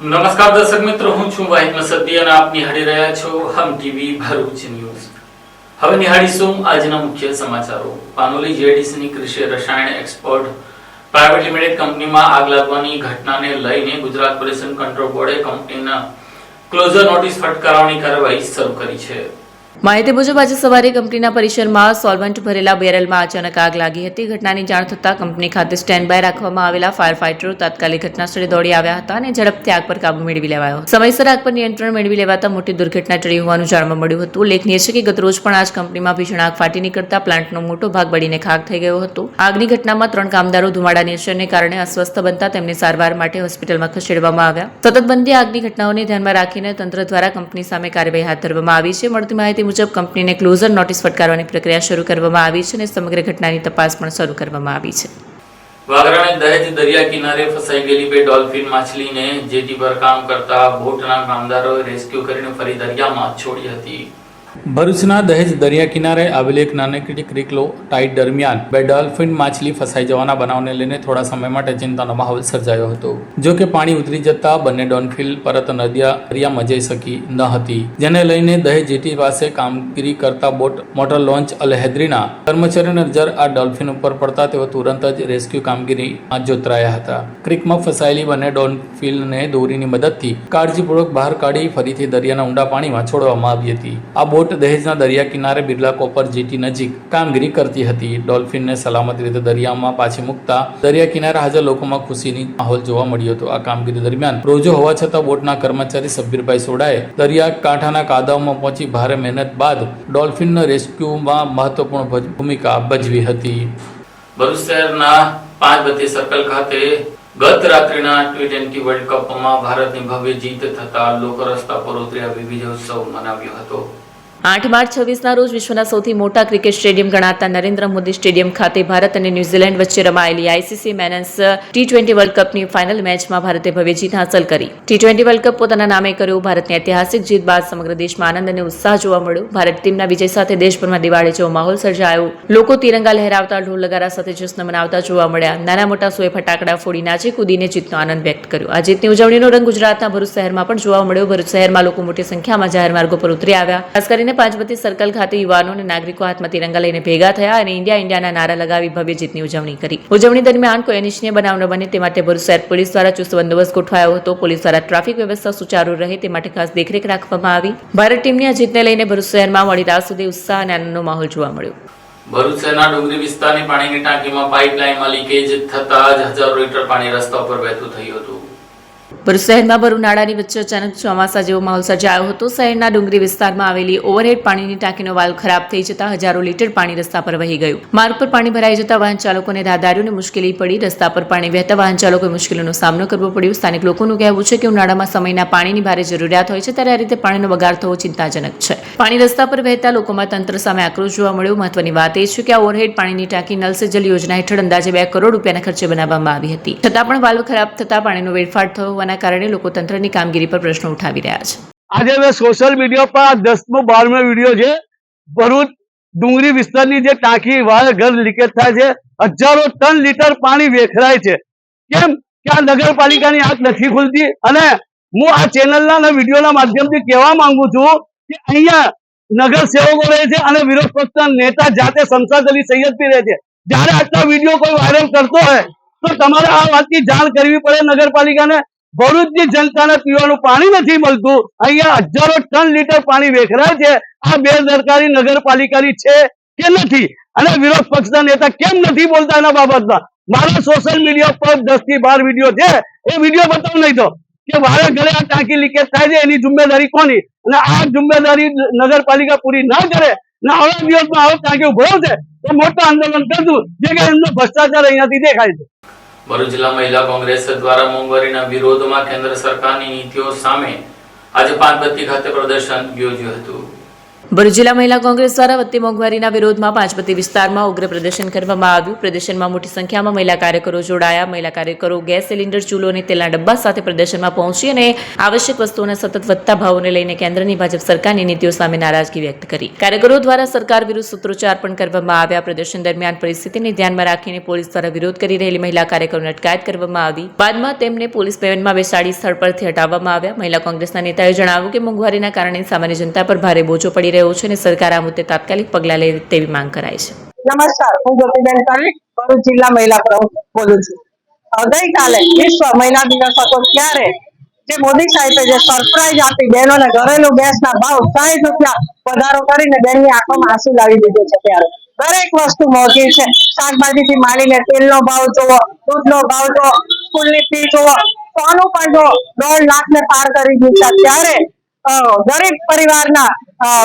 નમસ્કાર દર્શક મિત્રો, હું છું વાહિદ મસદી અને આપ નિહાળી રહ્યા છો હમ ટીવી ભરૂચ ન્યૂઝ। હવે નિહાળીશું આજના મુખ્ય સમાચારો। પાનોલી જેડીસીની કૃષિ રસાયણ એક્સપોર્ટ પ્રાઇવેટ લિમિટેડ કંપનીમાં આગ લાગવાની ઘટનાને લઈને ગુજરાત પોલ્યુશન કંટ્રોલ બોર્ડે કંપનીના ક્લોઝર નોટિસ ફટકારવાની કાર્યવાહી શરૂ કરી છે। માહિતી મુજબ આજે સવારે કંપનીના પરિસરમાં સોલ્વન્ટ ભરેલા બેરલમાં અચાનક આગ લાગી હતી। ઘટનાની જાણ થતાં કંપની ખાતે સ્ટેન્ડ બાય રાખવામાં આવેલા ફાયર ફાઇટરો તાત્કાલિક ઘટનાસ્થળે દોડી આવ્યા હતા અને ઝડપથી આગ પર કાબુ મેળવી લેવાયો। સમયસર આગ પર નિયંત્રણ મેળવી લેવાતા મોટી દુર્ઘટના ટળી હોવાનું જાણવા મળ્યું હતું। ઉલ્લેખનીય છે કે ગતરોજ પણ આ જ કંપનીમાં ભીષણ આગ ફાટી નીકળતા પ્લાન્ટનો મોટો ભાગ બળીને ખાક થઈ ગયો હતો। આગની ઘટનામાં 3 કામદારો ધુમાડાની અસરને કારણે અસ્વસ્થ બનતા તેમને સારવાર માટે હોસ્પિટલમાં ખસેડવામાં આવ્યા। સતત બનતી આગની ઘટનાઓને ધ્યાનમાં રાખીને તંત્ર દ્વારા કંપની સામે કાર્યવાહી હાથ ધરવામાં આવી છે। મળતી માહિતી મુજબ કંપનીને ક્લોઝર નોટિસ ફટકારવાની પ્રક્રિયા શરૂ કરવામાં આવી છે અને સમગ્ર ઘટનાની તપાસ પણ શરૂ કરવામાં આવી છે। વાગરાને દહેજ દરિયા કિનારે ફસાઈ ગયેલી 2 ડોલ્ફિન માછલીને જેટી પર કામ કરતા બોટના કામદારોએ રેસ્ક્યુ કરીને ફરી દરિયામાં છોડી હતી। ભરૂચના દહેજ દરિયા કિનારે આવેલી એક નાનકડી ક્રીક લો ટાઇડ દરમિયાન 2 ડોલ્ફિન માછલી ફસાઈ જવાના બનાવને લઈને થોડા સમય માટે ચિંતાનો માહોલ સર્જાયો હતો। જો કે પાણી ઉતરી જતા બંને ડોલ્ફિન પરત દરિયામાં જઈ શકી ન હતી, જેને લઈને દહેજ જેટી પાસે કામગીરી કરતા બોટ મોટર લોન્ચ અલહેદરીના કર્મચારીઓની નજર આ ડોલ્ફિન ઉપર પડતા તેઓ તુરંત જ રેસ્ક્યુ કામગીરીમાં જોતરાયા હતા। ક્રીકમાં ફસાયેલી બંને ડોલ્ફિનને દોરીની મદદથી કાળજીપૂર્વક બહાર કાઢી ફરીથી દરિયાના ઊંડા પાણીમાં છોડવામાં આવી હતી। આ બોટ દહેજના દરિયા કિનારે બિરલા કોપર જેટી નજીક કામગીરી કરતી હતી। ડોલ્ફિનને સલામત રીતે દરિયામાં પાછી મૂકતા દરિયા કિનારે હાજર લોકોમાં ખુશીની માહોલ જોવા મળ્યો હતો। આ કામગીરી દરમિયાન રોજો હોવા છતાં બોટના કર્મચારી સબ્બીરભાઈ સોડાએ દરિયા કાંઠાના કાદવમાં પહોંચી ભારે મહેનત બાદ ડોલ્ફિનના રેસ્ક્યુમાં મહત્વપૂર્ણ ભૂમિકા ભજવી હતી। ભરૂચ શહેરના 5 સર્કલ ખાતે ગત રાત્રિના T20 વર્લ્ડ કપમાં ભારતની ભવ્ય જીત થતા લોકો રસ્તા પર ઉતર્યા વિવિધ ઉત્સવ મનાવ્યો હતો। 8 માર્ચ 26ના રોજ વિશ્વના સૌથી મોટા ક્રિકેટ સ્ટેડિયમ ગણાતા નરેન્દ્ર મોદી સ્ટેડિયમ ખાતે ભારત અને ન્યૂઝીલેન્ડ વચ્ચે રમાયેલી આઈસીસી મેન્સ T20 વર્લ્ડ કપની ફાઇનલ મેચમાં ભારતે ભવ્ય જીત હાંસલ કરી। T20 વર્લ્ડ કપ પોતાના નામે કર્યો। ભારતની ઐતિહાસિક જીત બાદ સમગ્ર દેશમાં આનંદ અને ઉત્સાહ જોવા મળ્યો। ભારત ટીમના વિજય સાથે દેશભરમાં દિવાળી જેવો માહોલ સર્જાયો। લોકો તિરંગા લહેરાવતા, ઢોલ નગારા સાથે જશ્ન મનાવતા જોવા મળ્યા। નાના મોટા સોએ ફટાકડા ફોડી નાચી કૂદીને જીતનો આનંદ વ્યક્ત કર્યો। આ જીતની ઉજવણીનો રંગ ગુજરાતના ભરૂચ શહેરમાં પણ જોવા મળ્યો। ભરૂચ શહેરમાં લોકો મોટી સંખ્યામાં જાહેર માર્ગો પર ઉતરી આવ્યા। ખાસ કરીને 5 સર્કલ ખાતે યુવાનો અને નાગરિકો હાથમાં તિરંગા લઈને ભેગા થયા અને ઇન્ડિયા ઇન્ડિયાના નારા લગાવી ભવ્ય જીતની ઉજવણી કરી। ઉજવણી દરમિયાન કોઈ અનિચ્છનીય બનાવ ન બને તે માટે ભરૂચ શહેર પોલીસ દ્વારા ચુસ્ત બંદોબસ્ત ગોઠવાયો હતો। પોલીસ દ્વારા ટ્રાફિક વ્યવસ્થા સુચારુ રહે તે માટે ખાસ દેખરેખ રાખવામાં આવી। ભારત ટીમની આ જીતને લઈને ભરૂચ શહેરમાં મોડી રાત સુધી ઉત્સાહ અને આનંદનો માહોલ જોવા મળ્યો। ભરૂચ શહેરના ડુંગરી વિસ્તારની પાણીની ટાંકીમાં પાઇપલાઇનમાં લીકેજ થતા જ હજારો લીટર પાણી રસ્તા પર વહેતું થયું હતું। ભરૂચ શહેરમાં ભર ઉનાળાની વચ્ચે અચાનક ચોમાસા જેવો માહોલ સર્જાયો હતો। શહેરના ડુંગરી વિસ્તારમાં આવેલી ઓવરહેડ પાણીની ટાંકીનો વાલ્વ ખરાબ થઈ જતા હજારો લીટર પાણી રસ્તા પર વહી ગયું। માર્ગ પર પાણી ભરાઈ જતા વાહન ચાલકોને રાહદારીઓને મુશ્કેલી પડી। રસ્તા પર પાણી વહેતા વાહન ચાલકોએ મુશ્કેલીનો સામનો કરવો પડ્યો। સ્થાનિક લોકોનું કહેવું છે કે ઉનાળામાં સમયના પાણીની ભારે જરૂરિયાત હોય છે, ત્યારે આ રીતે પાણીનો બગાડ થવો ચિંતાજનક છે। પાણી રસ્તા પર વહેતા લોકોમાં તંત્ર સામે આક્રોશ જોવા મળ્યો। મહત્વની વાત એ છે કે આ ઓવરહેડ પાણીની ટાંકી નલ સે જલ યોજના હેઠળ અંદાજે 2 કરોડ રૂપિયાના ખર્ચે બનાવવામાં આવી હતી, છતાં પણ વાલ્વ ખરાબ થતા પાણીનો વેડફાટ થયો હોવાના કારણે લોકો તંત્રની કામગીરી પર પ્રશ્નો ઉઠાવી રહ્યા છે। આજે મેં સોશિયલ મીડિયા પર 10મો-12મો વિડીયો છે। ભરૂચ ડુંગરી વિસ્તારની જે ટાંકી ઘર લીકેજ થાય છે, હજારો ટન લીટર પાણી વેખરાય છે। કેમ કે આ નગરપાલિકાની આંખ નથી ખુલતી। અને હું આ ચેનલના વિડીયોના માધ્યમથી કહેવા માંગુ છું કે અહીંયા નગર સેવકો રહે છે અને વિરોધ પક્ષના નેતા જાતે શમશાદ અલી સૈયદથી રહે છે। જ્યારે આટલા વિડીયો કોઈ વાયરલ કરતો હોય તો તમારે આ વાતની જાણ કરવી પડે નગરપાલિકાને। ભરૂચની જનતાને પીવાનું પાણી નથી મળતું। અહીંયા હજારો ટન લીટર પાણી વેખરાય છે। આ બેદરકારી નગરપાલિકાની છે કે નથી? અને વિરોધ પક્ષના નેતા કેમ નથી બોલતા એના બાબતમાં? મારા સોશિયલ મીડિયા પર 10 થી 12 વિડીયો છે, એ વિડીયો બતાવ નહીં તો કે વારે ઘરે આ ટાંકી લીકેજ થાય છે, એની જિમ્મેદારી કોની? અને આ જિમ્મેદારી નગરપાલિકા પૂરી ના કરે ને આવા દિવસમાં આવો ટાંકી ઉભો છે તો મોટું આંદોલન કરશું, જે કે એમનો ભ્રષ્ટાચાર અહીંયાથી દેખાય છે। ભરૂચ જિલ્લા મહિલા કોંગ્રેસ દ્વારા મોંઘવારીના વિરોધમાં કેન્દ્ર સરકારની નીતિઓ સામે આજે 5 ખાતે પ્રદર્શન યોજ્યું હતું। ભરૂચ જિલ્લા મહિલા કોંગ્રેસ દ્વારા વધતી મોંઘવારીના વિરોધમાં પાંચબત્તી વિસ્તારમાં ઉગ્ર પ્રદર્શન કરવામાં આવ્યું. પ્રદર્શનમાં મોટી સંખ્યામાં મહિલા કાર્યકરો જોડાયા. મહિલા કાર્યકરો ગેસ સિલિન્ડર, ચૂલો અને તેલના ડબ્બા સાથે પ્રદર્શનમાં પહોંચી અને આવશ્યક વસ્તુઓના સતત વધતા ભાવોને લઈને કેન્દ્રની ભાજપ સરકારની નીતિઓ સામે નારાજગી વ્યક્ત કરી. કાર્યકરો દ્વારા સરકાર વિરુદ્ધ સૂત્રોચ્ચાર પણ કરવામાં આવ્યા. પ્રદર્શન દરમિયાન પરિસ્થિતિને ધ્યાનમાં રાખીને પોલીસ દ્વારા વિરોધ કરી રહેલી મહિલા કાર્યકરોની અટકાયત કરવામાં આવી. બાદમાં તેમને પોલીસ ભવનમાં બેસાડી સ્થળ પરથી હટાવવામાં આવ્યા. મહિલા કોંગ્રેસના નેતાએ જણાવ્યું કે મોંઘવારીના કારણે સામાન્ય જનતા પર ભારે બોજો પડી રહ્યો છે અને સરકાર આ મુદ્દે તાત્કાલિક પગલાં લે તેવી માંગ કરાઈ છે. નમસ્કાર, હું ગોપીબેન પરવીન ભરૂચ જિલ્લા મહિલા પ્રમુખ બોલું છું. ગઈકાલે વિશ્વ મહિલા દિવસ હતો ત્યારે જે મોદી સાહેબે જે સરપ્રાઈઝ આપી બહેનોને ઘરેલું ગેસના ભાવ 60 રૂપિયા વધારો કરીને બેનની આંખોમાં આંસુ લાવી દીધું છે. ત્યારે દરેક વસ્તુ મોંઘી છે. શાકભાજીથી માંડીને તેલનો ભાવ જોવો, દૂધનો ભાવ જોવો, સ્કૂલની ફી જોવો, સોનું પણ જોવો 1.5 લાખ ને પાર કરી ગયું છે. ત્યારે ગરીબ પરિવારના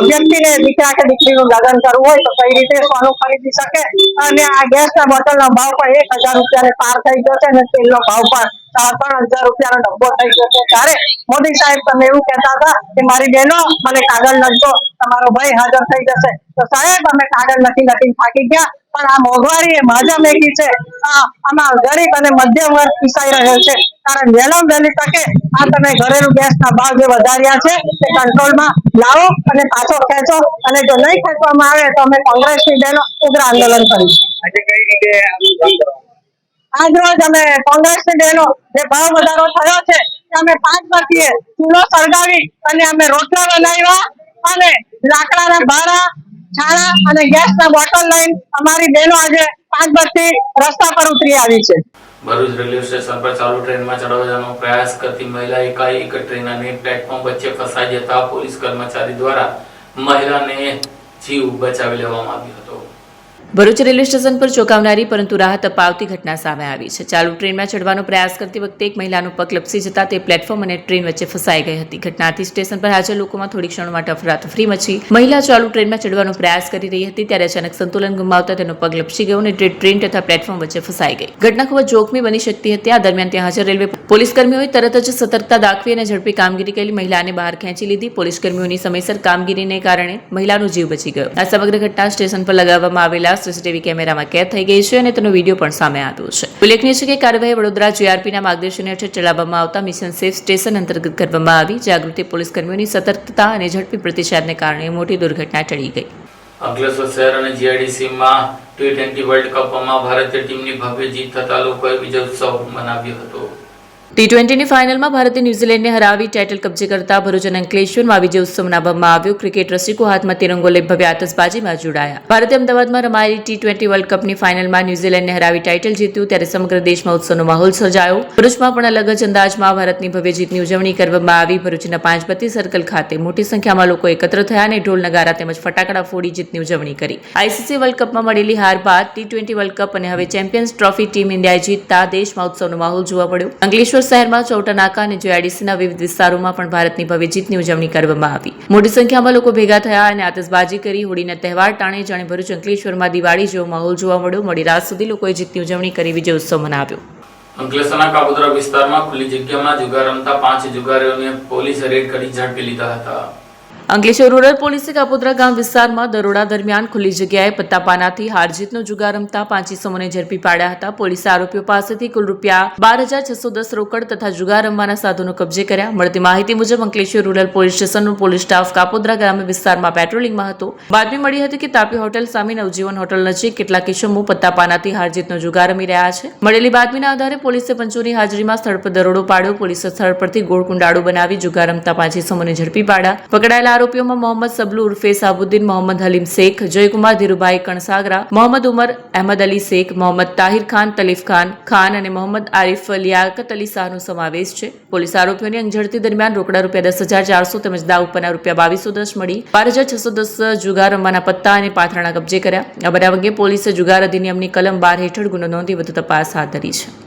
વ્યક્તિને દીકરા કે દીકરીનું લગ્ન કરવું હોય તો કઈ રીતે સોનું ખરીદી શકે? અને આ ગેસના બોટલનો ભાવ પણ 1000 રૂપિયાને પાર થઈ ગયો છે અને તેલનો ભાવ પણ 3,000 રૂપિયાનો ડબ્બો થઈ ગયો છે. ત્યારે મોદી સાહેબ તમે એવું કહેતા હતા કે મારી બહેનો મને કાગળ લખજો, તમારો ભાઈ હાજર થઈ જશે. તો સાહેબ અમે કાગળ લખી થાકી ગયા, પણ આ મોંઘવારી એ માજા મેકી છે. આમાં ગરીબ અને મધ્યમ વર્ગ પીસાઈ રહ્યો છે. કારણ વહેલી તકે આ તમે ઘરેલું ગેસના ભાવ જે વધાર્યા છે તે કંટ્રોલમાં લાવો અને પાછો ખેંચો, અને જો નહીં ખેંચવામાં આવે તો અમે કોંગ્રેસની બહેનો ઉગ્ર આંદોલન કરીશું. આજ રોજ અમે કોંગ્રેસની બહેનો જે ભાવ વધારો થયો છે અમે 5 વાગ્યે ચૂલો સળગાવી અને અમે રોટલા બનાવ્યા અને લાકડાના ભારા, છાણા અને ગેસના બોટલ લઈને અમારી બહેનો આજે 5 વાગ્યે રસ્તા પર ઉતરી આવી છે. ભરૂચ રેલવે સ્ટેશન પર ચાલુ ટ્રેનમાં ચડવાનો પ્રયાસ કરતી મહિલા એકાએક ટ્રેન અને પ્લેટફોર્મ વચ્ચે ફસાઈ જતા પોલીસ કર્મચારી દ્વારા મહિલાને જીવ બચાવી લેવામાં આવ્યો હતો. ભરૂચ રેલવે સ્ટેશન પર ચોંકાવનારી પરંતુ રાહત અપાવતી ઘટના સામે આવી છે. ચાલુ ટ્રેનમાં ચડવાનો પ્રયાસ કરતી વખતે એક મહિલાનું પગ લપસી જતા તે પ્લેટફોર્મ અને ટ્રેન વચ્ચે ફસાઈ ગઈ હતી. ઘટનાથી સ્ટેશન પર હાજર લોકોમાં થોડી ક્ષણો માટે અફરાતફરી મચી. મહિલા ચાલુ ટ્રેનમાં ચડવાનો પ્રયાસ કરી રહી હતી ત્યારે અચાનક સંતુલન ગુમાવતા તેનો પગ લપસી ગયો અને ટ્રેન તથા પ્લેટફોર્મ વચ્ચે ફસાઈ ગઈ. ઘટના ખૂબ જ જોખમી બની શકતી હતી. આ દરમિયાન ત્યાં હાજર રેલવે પોલીસ કર્મીઓએ તરત જ સતર્કતા દાખવી અને ઝડપી કામગીરી કરી મહિલાને બહાર ખેંચી લીધી. પોલીસ કર્મીઓની સમયસર કામગીરીને કારણે મહિલાનો જીવ બચી ગયો. આ સમગ્ર ઘટના સ્ટેશન પર લગાવવામાં આવેલા સીસીટીવી કેમેરામાં કેદ થઈ ગઈ છે અને તેનો વિડીયો પણ સામે આવ્યો છે. ઉલ્લેખનીય છે કે કાર્યવાહી વડોદરા જીઆરપીના માર્ગદર્શન હેઠળ ચલાવવામાં આવતા મિશન સેફ સ્ટેશન અંતર્ગત કરવામાં આવી. જાગૃતિ પોલીસ કર્મીઓની સતર્કતા અને ઝડપી પ્રતિસાદને કારણે મોટી દુર્ઘટના ટળી ગઈ. અંકલેશ્વર શહેર અને જીઆઈડીસીમાં T20 વર્લ્ડ કપમાં ભારતીય ટીમની ભવ્ય જીત થતા લોકોએ વિજય ઉત્સવ મનાવ્યો હતો. T20ની ફાઇનલમાં ભારતે ન્યૂઝીલેન્ડને હરાવી ટાઇટલ કબજે કરતા ભરૂચ અને અંકલેશ્વરમાં વિજય ઉત્સવ મનાવવામાં આવ્યો. ક્રિકેટ રસિકો હાથમાં તિરંગો લઈ ભવ્ય આતશબાજીમાં જોડાયા. ભારતે અમદાવાદમાં રમાયેલી T20 વર્લ્ડ કપની ફાઇનલમાં ન્યૂઝીલેન્ડને હરાવી ટાઇટલ જીત્યું ત્યારે સમગ્ર દેશમાં ઉત્સવનો માહોલ સર્જાયો. ભરૂચમાં પણ અલગ જ અંદાજમાં ભારતની ભવ્ય જીતની ઉજવણી કરવામાં આવી. ભરૂચના પાંચબત્તી સર્કલ ખાતે મોટી સંખ્યામાં લોકો એકત્ર થયા અને ઢોલ નગારા તેમજ ફટાકડા ફોડી જીતની ઉજવણી કરી. ICC વર્લ્ડ કપમાં મળેલી હાર બાદ T20 વર્લ્ડ કપ અને હવે ચેમ્પિયન્સ ટ્રોફી ટીમ ઇન્ડિયાએ જીતતા દેશમાં ઉત્સવનો માહોલ જોવા મળ્યો. અંકલેશ્વર શહેરમાં ચૌટા નાકા અને જીઆઈડીસીના વિવિધ વિસ્તારોમાં પણ ભારતની ભવ્ય જીતની ઉજવણી કરવામાં આવી. મોટી સંખ્યામાં લોકો ભેગા થયા અને આતશબાજી કરી હોળીના તહેવાર ટાણે જાણે ભરૂચ અંકલેશ્વરમાં દિવાળી જેવો માહોલ જોવા મળ્યો. મોડી રાત સુધી લોકોએ જીતની ઉજવણી કરી વિજય ઉત્સવ મનાવ્યો. અંકલેશ્વરના કાપોદ્રા વિસ્તારમાં ખુલ્લી જગ્યામાં જુગાર રમતા 5 જુગારીઓને પોલીસે રેડ કરી ઝડપી લીધા હતા. અંકલેશ્વર રૂરલ પોલીસે કાપોદ્રા ગામ વિસ્તારમાં દરોડા દરમિયાન ખુલ્લી જગ્યાએ પત્તાપાનાથી હારજીતનો જુગાર રમતા 5 ઇસમોને ઝડપી પાડ્યા હતા. પોલીસે આરોપીઓ પાસેથી કુલ રૂપિયા 12,610 રોકડ તથા જુગાર રમવાના સાધનો કબજે કર્યા. મળતી માહિતી મુજબ અંકલેશ્વર રૂરલ પોલીસ સ્ટેશનનો પોલીસ સ્ટાફ કાપોદ્રા ગ્રામ્ય વિસ્તારમાં પેટ્રોલિંગમાં હતો. બાતમી મળી હતી કે તાપી હોટેલ સામે નવજીવન હોટલ નજીક કેટલાક ઇસમો પત્તાપાનાથી હારજીતનો જુગાર રમી રહ્યા છે. મળેલી બાતમીના આધારે પોલીસે પંચોની હાજરીમાં સ્થળ પર દરોડો પાડ્યો. પોલીસે સ્થળ પરથી ગોળ કુંડાળો બનાવી જુગાર રમતા 5 ઇસમોને ઝડપી પાડ્યા. પકડાયેલા આરોપીઓમાં મોહમ્મદ સબલુ ઉર્ફે સાબુદ્દીન, મોહમ્મદ હલીમ શેખ, જયકુમાર ધીરુભાઈ કણસાગરા, મોહમ્મદ ઉમર, અહેમદ અલી શેખ, મોહમ્મદ તાહિર ખાન, તલીફ ખાન અને મોહમ્મદ આરિફ લિયાકત અલી શાહનો સમાવેશ છે. પોલીસ આરોપીઓની અંગઝડતી દરમિયાન રોકડા રૂપિયા 10,400 તેમજ દાવ ઉપરના રૂપિયા 2,210 મળી 12,610 જુગાર રમવાના પત્તા અને પાથરણા કબજે કર્યા. આ બનાવ અંગે પોલીસે જુગાર અધિનિયમની કલમ 12 હેઠળ ગુનો નોંધી વધુ તપાસ હાથ ધરી છે.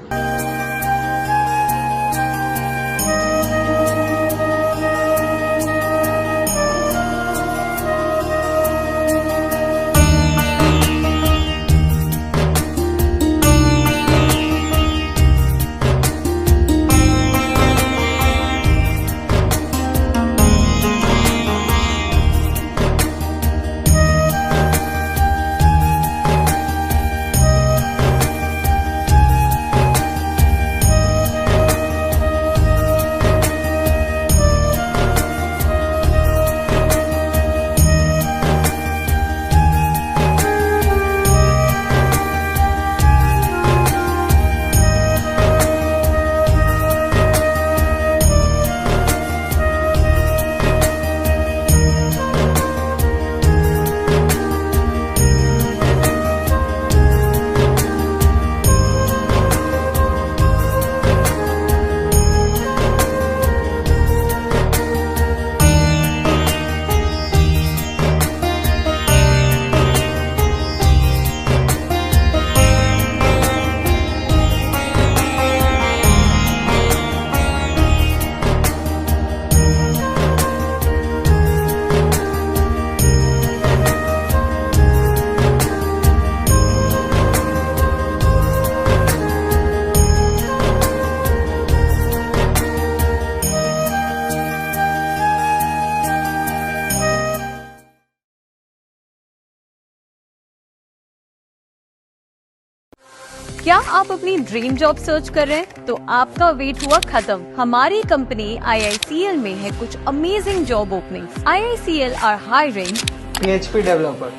क्या आप अपनी ड्रीम जॉब सर्च कर रहे हैं? तो आपका वेट हुआ खत्म। हमारी कंपनी IICL में है कुछ amazing job openings. IICL are hiring PHP developer,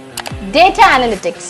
data analytics,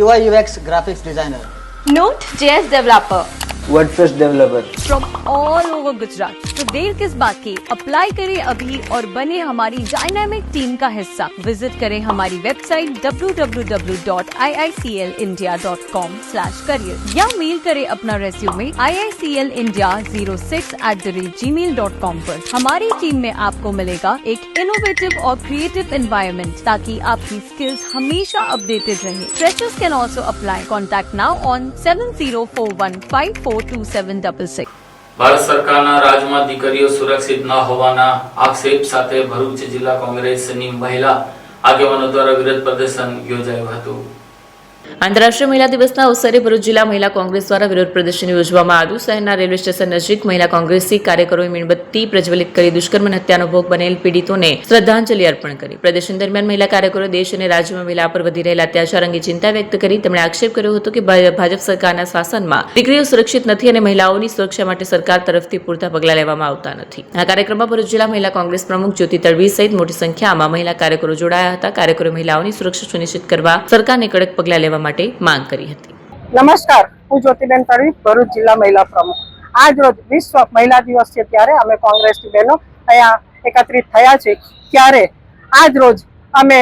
UI UX graphics designer, Node.js developer WordPress developer. From all over Gujarat. तो देर किस बात की, अप्लाई करें अभी और बने हमारी डायनामिक टीम का हिस्सा। विजिट करें हमारी वेबसाइट www.iiclindia.com/career या मेल करें अपना रेज्यूमे iiclindia06@gmail.com पर। हमारी टीम में आपको मिलेगा एक इनोवेटिव और क्रिएटिव एनवायरनमेंट ताकि आपकी स्किल्स हमेशा अपडेटेड रहे। Freshers can also apply. Contact now on 7041542766। Bharat સરકારના રાજમાં દીકરીઓ સુરક્ષિત ન હોવાના આક્ષેપ સાથે ભરૂચ જિલ્લા કોંગ્રેસની મહિલા આગેવાનો દ્વારા વિરોધ પ્રદર્શન યોજાયું હતું। આંતરરાષ્ટ્રીય મહિલા દિવસના અવસરે ભરૂચ જિલ્લા મહિલા કોંગ્રેસ દ્વારા વિરોધ પ્રદર્શન યોજવામાં આવ્યું। શહેરના રેલવે સ્ટેશન નજીક મહિલા કોંગ્રેસી કાર્યકરોએ મીણબત્તી પ્રજ્વલિત કરી દુષ્કર્મ અને હત્યાનો ભોગ બનેલ પીડિતોને શ્રદ્ધાંજલિ અર્પણ કરી। પ્રદર્શન દરમિયાન મહિલા કાર્યકરોએ દેશ અને રાજ્યમાં મહિલા પર વધી રહેલા અત્યાચાર અંગે ચિંતા વ્યક્ત કરી। તેમણે આક્ષેપ કર્યો હતો કે ભાજપ સરકારના શાસનમાં દીકરીઓ સુરક્ષિત નથી અને મહિલાઓની સુરક્ષા માટે સરકાર તરફથી પૂરતા પગલાં લેવામાં આવતા નથી। આ કાર્યક્રમમાં ભરૂચ જિલ્લા મહિલા કોંગ્રેસ પ્રમુખ જ્યોતિ તડવી સહિત મોટી સંખ્યામાં મહિલા કાર્યકરો જોડાયા હતા। કાર્યકરોએ મહિલાઓની સુરક્ષા સુનિશ્ચિત કરવા સરકારને કડક પગલાં લેવા માટે માંગ કરી હતી। નમસ્કાર, હું જ્યોતિબેન તડવી, ભરૂચ જિલ્લા મહિલા પ્રમુખ। આજ રોજ વિશ્વ મહિલા દિવસ છે ત્યારે અમે કોંગ્રેસની બહેનો અહીંયા એકત્રિત થયા છે। ત્યારે આજ રોજ અમે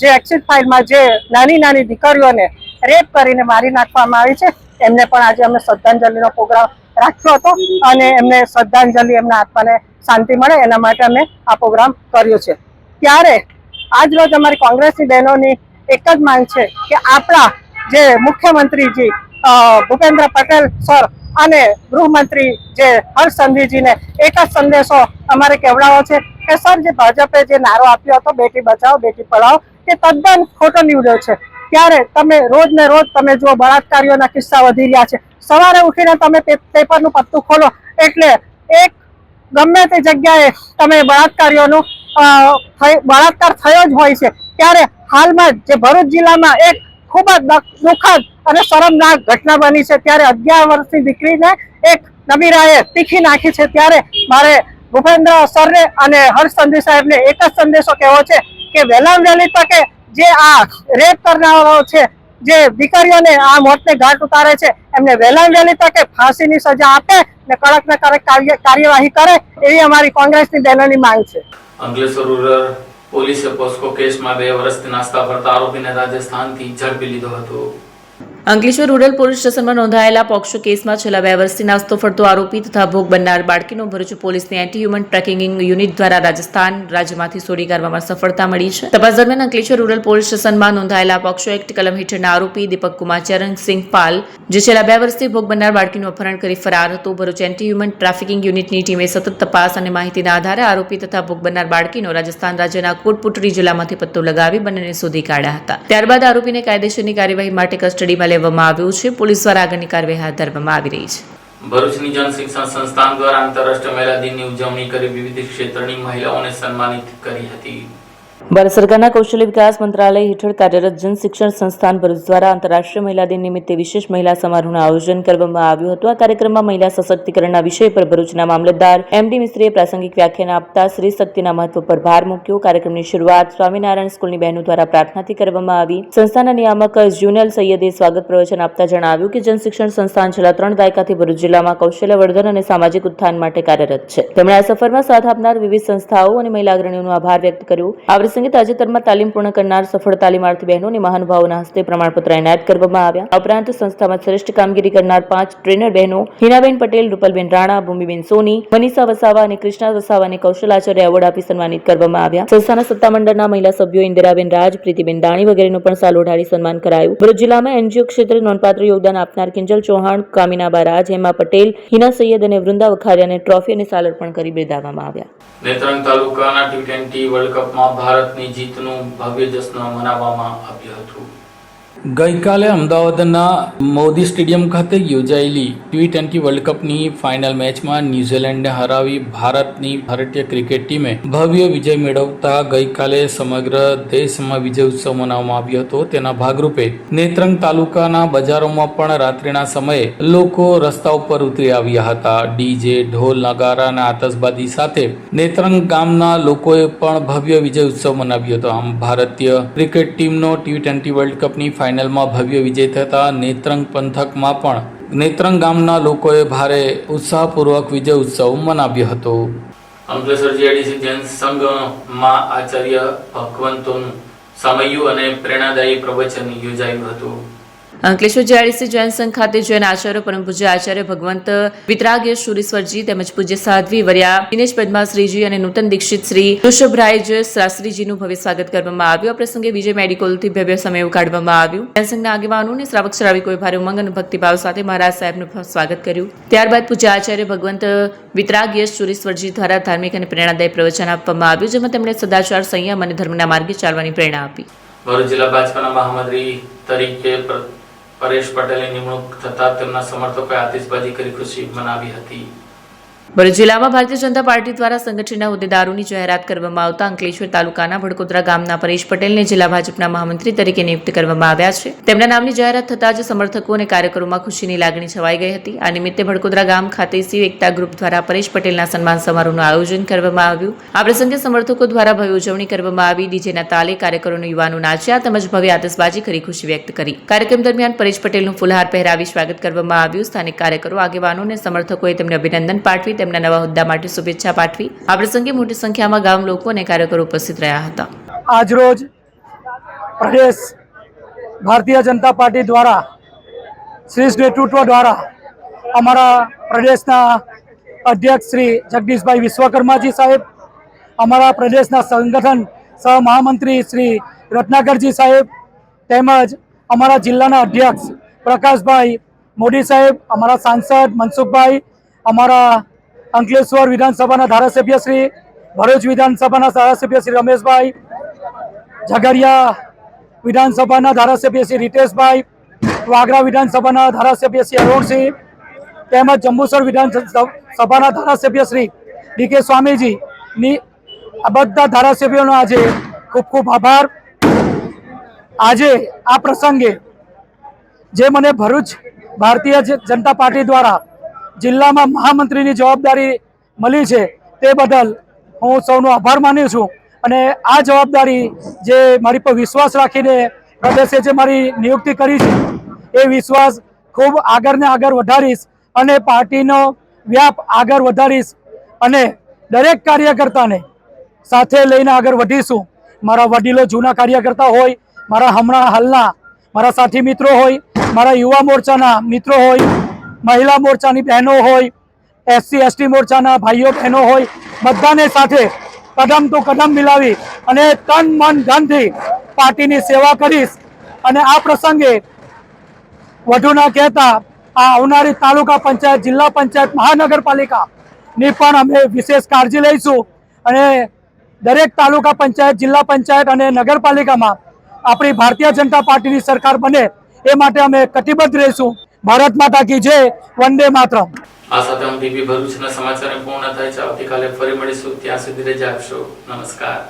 જે એક્સિટ ફાઇલમાં જે નાની નાની દીકરીઓને રેપ કરીને મારી નાખવામાં આવી છે એમને પણ આજે અમે શ્રદ્ધાંજલિનો પ્રોગ્રામ રાખ્યો હતો અને એમને શ્રદ્ધાંજલિ એમના આત્માને શાંતિ મળે એના માટે અમે આ પ્રોગ્રામ કર્યો છે। ત્યારે આજ રોજ અમારી કોંગ્રેસની બહેનોની એક જ માંગ છે કે આપણા જે મુખ્યમંત્રીજી ભૂપેન્દ્ર પટેલ સર અને ગૃહમંત્રી જે હર્ષ સંઘવીજીને એક જ સંદેશો અમારે કહેવડાવો છે કે સર જે ભાજપે જે નારો આપ્યો હતો બેટી બચાવો બેટી પઢાઓ એ તદ્દન ખોટો નીવડ્યો છે। ત્યારે તમે રોજ ને રોજ તમે જુઓ બળાત્કારીઓના કિસ્સા વધી રહ્યા છે। સવારે ઉઠીને તમે પેપરનું પત્તું ખોલો એટલે એક ગમે તે જગ્યાએ તમે બળાત્કારીઓનું બળાત્કાર થયો જ હોય છે। ત્યારે હાલમાં જે ભરૂચ જિલ્લામાં એક ખૂબ જ દુઃખદ અને શરમનાક ઘટના બની છે। ત્યારે 11 વર્ષની દીકરીને એક નબીરાએ તીખી નાખી છે। ત્યારે મારે ભૂપેન્દ્ર સરને અને હર્ષ સંઘવી સાહેબને એક જ સંદેશો કહેવો છે કે વહેલામાં વહેલી તકે જે આ રેપ કરનારો છે જે દીકરીઓને આ મોતને ઘાટ ઉતારે છે એમને વહેલામાં વહેલી તકે ફાંસીની સજા આપે ને કડક ને કડક કાર્યવાહી કરે એવી અમારી કોંગ્રેસની બહેનોની માંગ છે। અંકલેશ્વર રૂરલ પોલીસે પોસ્કો કેસમાં 2 વર્ષથી નાસ્તા ફરતા આરોપીને રાજસ્થાનથી ઝડપી લીધો હતો। અંકલેશ્વર રૂરલ પોલીસ સ્ટેશનમાં નોંધાયેલા પોક્સો કેસમાં છેલ્લા 2 વર્ષથી નાસ્તો ફરતો આરોપી તથા ભોગ બનનાર બાળકીનો ભરૂચ પોલીસની એન્ટી હ્યુમન ટ્રેકિંગ યુનિટ દ્વારા રાજસ્થાન રાજ્યમાંથી ચોરી કરવામાં સફળતા મળી છે। તપાસ દરમિયાન અંકલેશ્વર રૂરલ પોલીસ સ્ટેશનમાં નોંધાયેલા પોક્સો એક્ટ કલમ હેઠળના આરોપી દીપક કુમાર ચરણસિંહ પાલ જે છેલ્લા 2 વર્ષથી ભોગ બનનાર બાળકીનું અપહરણ કરી ફરાર હતો। ભરૂચ એન્ટી હ્યુમન ટ્રાફિકિંગ યુનિટની ટીમે સતત તપાસ અને માહિતીના આધારે આરોપી તથા ભોગ બનનાર બાળકીનો રાજસ્થાન રાજ્યના કોટપુટરી જિલ્લામાંથી પત્તો લગાવી બંનેને શોધી કાઢ્યા હતા। ત્યારબાદ આરોપીને કાયદેસરની કાર્યવાહી માટે કસ્ટડીમાં લેવામાં આવ્યો છે। પોલીસ દ્વારા આગળની કાર્યવાહી હાથ ધરવામાં આવી રહી છે। ભરૂચની જન શિક્ષણ સંસ્થાન દ્વારા આંતરરાષ્ટ્રીય મહિલા દિનની ઉજવણી કરી વિવિધ ક્ષેત્રની મહિલાઓને સન્માનિત કરી હતી। ભારત સરકારના કૌશલ્ય વિકાસ મંત્રાલય હેઠળ કાર્યરત જન શિક્ષણ સંસ્થાન ભરૂચ દ્વારા આંતરરાષ્ટ્રીય મહિલા દિન નિમિત્તે વિશેષ મહિલા સમારોહનું આયોજન કરવામાં આવ્યું હતું। આ કાર્યક્રમમાં મહિલા સશક્તિકરણના વિષય પર ભરૂચના મામલતદાર MD મિસ્ત્રીએ પ્રાસંગિક વ્યાખ્યાન આપતા સ્ત્રી શક્તિના મહત્વ પર ભાર મૂક્યો। કાર્યક્રમની શરૂઆત સ્વામિનારાયણ સ્કૂલની બહેનો દ્વારા પ્રાર્થનાથી કરવામાં આવી। સંસ્થાના નિયામક જ્યુનલ સૈયદે સ્વાગત પ્રવચન આપતા જણાવ્યું કે જન શિક્ષણ સંસ્થાન છેલ્લા 3 દાયકાથી ભરૂચ જિલ્લામાં કૌશલ્યવર્ધન અને સામાજિક ઉત્થાન માટે કાર્યરત છે। તેમણે આ સફરમાં સાથ આપનાર વિવિધ સંસ્થાઓ અને મહિલા અગ્રણીઓનો આભાર વ્યક્ત કર્યો। પ્રસંગે તાજેતરમાં તાલીમ પૂર્ણ કરનાર સફળ તાલીમાર્થી બહેનોને મહાનુભાવોના હસ્તે પ્રમાણપત્ર એનાયત કરવામાં આવ્યા। આ ઉપરાંત સંસ્થામાં શ્રેષ્ઠ કામગીરી કરનાર 5 ટ્રેનર બહેનો હિનાબેન પટેલ, રૂપલબેન રાણા, ભૂમિબેન સોની, મનીષા વસાવા અને કૃષ્ણા વસાવાને કૌશલાચાર્ય એવોર્ડ આપી સન્માનિત કરવામાં આવ્યા। સંસ્થાના સત્તામંડળના મહિલા સભ્યો ઇન્દિરાબેન રાજ, પ્રીતિબેન દાણી વગેરેનું પણ સાલ ઓઢાડી સન્માન કરાયું। ભરૂચ જિલ્લામાં NGO ક્ષેત્રે નોંધપાત્ર યોગદાન આપનાર કિંજલ ચૌહાણ, કામિનાબા રાજ, હેમા પટેલ, હિના સૈયદ અને વૃંદા વખારિયાને ટ્રોફી અને સાલ અર્પણ કરી બિરદાવવામાં આવ્યા। નેત્રંગ તાલુકાના T20 વર્લ્ડ કપમાં ભારતની જીતનું ભવ્ય જશ્ન મનાવવામાં આવ્યું હતું। ગઈકાલે અમદાવાદના મોદી સ્ટેડિયમ ખાતે યોજાયેલી T20 વર્લ્ડ કપની ફાઇનલ મેચમાં ન્યૂઝીલેન્ડને હરાવી ભારતીય ક્રિકેટ ટીમે ભવ્ય વિજય મેળવતા ગઈકાલે સમગ્ર દેશમાં વિજય ઉત્સવ મનાવવામાં આવ્યો હતો. તેના ભાગરૂપે નેત્રંગ તાલુકાના બજારોમાં પણ રાત્રિના સમયે લોકો રસ્તા ઉપર ઉતરી આવ્યા હતા. ડીજે, ઢોલ, નગારા અને આતશબાજી સાથે નેત્રંગ ગામના લોકોએ પણ ભવ્ય વિજય ઉત્સવ મનાવ્યો હતો. આમ ભારતીય ક્રિકેટ ટીમનો T20 વર્લ્ડ કપની ફાઇનલમાં ભવ્ય વિજય થતા નેત્રંગ પંથકમાં પણ નેત્રંગ ગામના લોકોએ ભારે ઉત્સાહપૂર્વક વિજય ઉત્સવ મનાવ્યો હતો. અંકલેશ્વર જીઆઈડીસી જૈન સંઘમાં આચાર્ય ભગવંતોનું સામયિક અને પ્રેરણાદાયી પ્રવચન યોજાયું હતું. અંકલેશ્વર જીઆઈડીસી જૈન સંઘ ખાતે જૈન આચાર્ય પરમ પૂજ્ય આચાર્ય ભગવંત વિતરાગ્ય શુરીશ્વરજી તેમજ પૂજ્ય સાધ્વી વર્યા દિનેશ પદ્માશ્રીજી અને નૂતન દીક્ષિત શ્રી ઋષભરાજ શાસ્ત્રીજીનું ભવ્ય સ્વાગત કરવામાં આવ્યું. આ પ્રસંગે વિજય મેડિકલથી ભવ્ય સમય કાઢવામાં આવ્યું. જૈન સંઘના આગેવાનો અને શ્રાવક શ્રાવિકોએ ભારે ઉમંગ અને ભક્તિભાવ સાથે મહારાજ સાહેબનું સ્વાગત કર્યું. ત્યારબાદ પૂજ્ય આચાર્ય ભગવંત વિતરાગ્ય શુરીશ્વરજી દ્વારા ધાર્મિક અને પ્રેરણાદાયી પ્રવચન આપવામાં આવ્યું, જેમાં તેમણે સદાચાર, સંયમ અને ધર્મના માર્ગે ચાલવાની પ્રેરણા આપી. ભરૂચ જિલ્લા ભાજપના મહામંત્રી તરીકે પરેશ પટેલની નિમણૂક થતા તેમના સમર્થકોએ આતિશબાજી કરી ખુશી મનાવી હતી. ભરૂચ જિલ્લામાં ભારતીય જનતા પાર્ટી દ્વારા સંગઠનના હોદ્દેદારોની જાહેરાત કરવામાં આવતા અંકલેશ્વર તાલુકાના ભડકોદરા ગામના પરેશ પટેલને જિલ્લા ભાજપના મહામંત્રી તરીકે નિયુક્ત કરવામાં આવ્યા છે. તેમના નામની જાહેરાત થતાં જ સમર્થકો અને કાર્યકરોમાં ખુશીની લાગણી છવાઈ ગઈ હતી. આ નિમિત્તે ભડકોદરા ગામ ખાતે શિવ એકતા ગ્રુપ દ્વારા પરેશ પટેલના સન્માન સમારોહનું આયોજન કરવામાં આવ્યું. આ પ્રસંગે સમર્થકો દ્વારા ભવ્ય ઉજવણી કરવામાં આવી. ડીજેના તાલે કાર્યકરોનો યુવાનો નાચ્યા તેમજ ભવ્ય આતશબાજી કરી ખુશી વ્યક્ત કરી. કાર્યક્રમ દરમિયાન પરેશ પટેલનું ફુલહાર પહેરાવી સ્વાગત કરવામાં આવ્યું. સ્થાનિક કાર્યકરો, આગેવાનો અને સમર્થકોએ તેમને અભિનંદન પાઠવી તેમના નવા હોદ્દા માટે શુભેચ્છા પાઠવી. આ પ્રસંગે મોટી સંખ્યામાં ગામ લોકો અને કાર્યકરો ઉપસ્થિત રહ્યા હતા. આજરોજ પ્રદેશ ભારતીય જનતા પાર્ટી દ્વારા શ્રેષ્ઠ નેતૃત્વ દ્વારા અમારા પ્રદેશના અધ્યક્ષ શ્રી જગદીશભાઈ વિશ્વકર્માજી સાહેબ, અમારા પ્રદેશના સંગઠન સહ મહામંત્રી શ્રી રત્નાકરજી સાહેબ તેમજ અમારા જિલ્લાના અધ્યક્ષ પ્રકાશભાઈ મોદી સાહેબ, અમારા સાંસદ મનસુખભાઈ, અમારા અંકલેશ્વર વિધાનસભાના ધારાસભ્ય શ્રી, ભરૂચ વિધાનસભાના ધારાસભ્ય શ્રી રમેશભાઈ, ઝઘડિયા વિધાનસભાના ધારાસભ્ય શ્રી રીતેશભાઈ, વાગરા વિધાનસભાના ધારાસભ્ય શ્રી અરુણસિંહ તેમજ જંબુસર વિધાનસભાના ધારાસભ્ય શ્રી ડી.કે. સ્વામીજીની આ બધા ધારાસભ્યોનો આજે ખૂબ ખૂબ આભાર. આજે આ પ્રસંગે જે મને ભરૂચ ભારતીય જનતા પાર્ટી દ્વારા જિલ્લામાં મહામંત્રીની જવાબદારી મળી છે તે બદલ હું સૌનો આભાર માનું છું. અને આ જવાબદારી જે મારી પર વિશ્વાસ રાખીને પ્રદેશે જે મારી નિયુક્તિ કરી છે એ વિશ્વાસ ખૂબ આગળ ને આગળ વધારીશ અને પાર્ટીનો વ્યાપ આગળ વધારીશ અને દરેક કાર્યકર્તાને સાથે લઈને આગળ વધીશું. મારા વડીલો જૂના કાર્યકર્તા હોય, મારા હમણાં હાલના મારા સાથી મિત્રો હોય, મારા યુવા મોરચાના મિત્રો હોય, મહિલા મોરચાની બહેનો હોય, SC ST મોરચાના ભાઈઓ બહેનો હોય, બધાને સાથે કદમ તો કદમ મિલાવી અને તન મન ધનથી પાર્ટીની સેવા કરીશ. અને આ પ્રસંગે વધુ ના કહેતા આ આવનારી તાલુકા પંચાયત, જિલ્લા પંચાયત, મહાનગરપાલિકાની પણ અમે વિશેષ કાળજી લઈશું અને દરેક તાલુકા પંચાયત, જિલ્લા પંચાયત અને નગરપાલિકામાં આપણી ભારતીય જનતા પાર્ટીની સરકાર બને એ માટે અમે કટિબદ્ધ રહીશું. ભારત માતા કી જય, વંદે માતરમ. આ સાથે હું ટીવી ભરૂચના સમાચાર પૂર્ણ થાય છે. આવતીકાલે ફરી મળીશું. ત્યાં સુધી રજા આપશો. નમસ્કાર.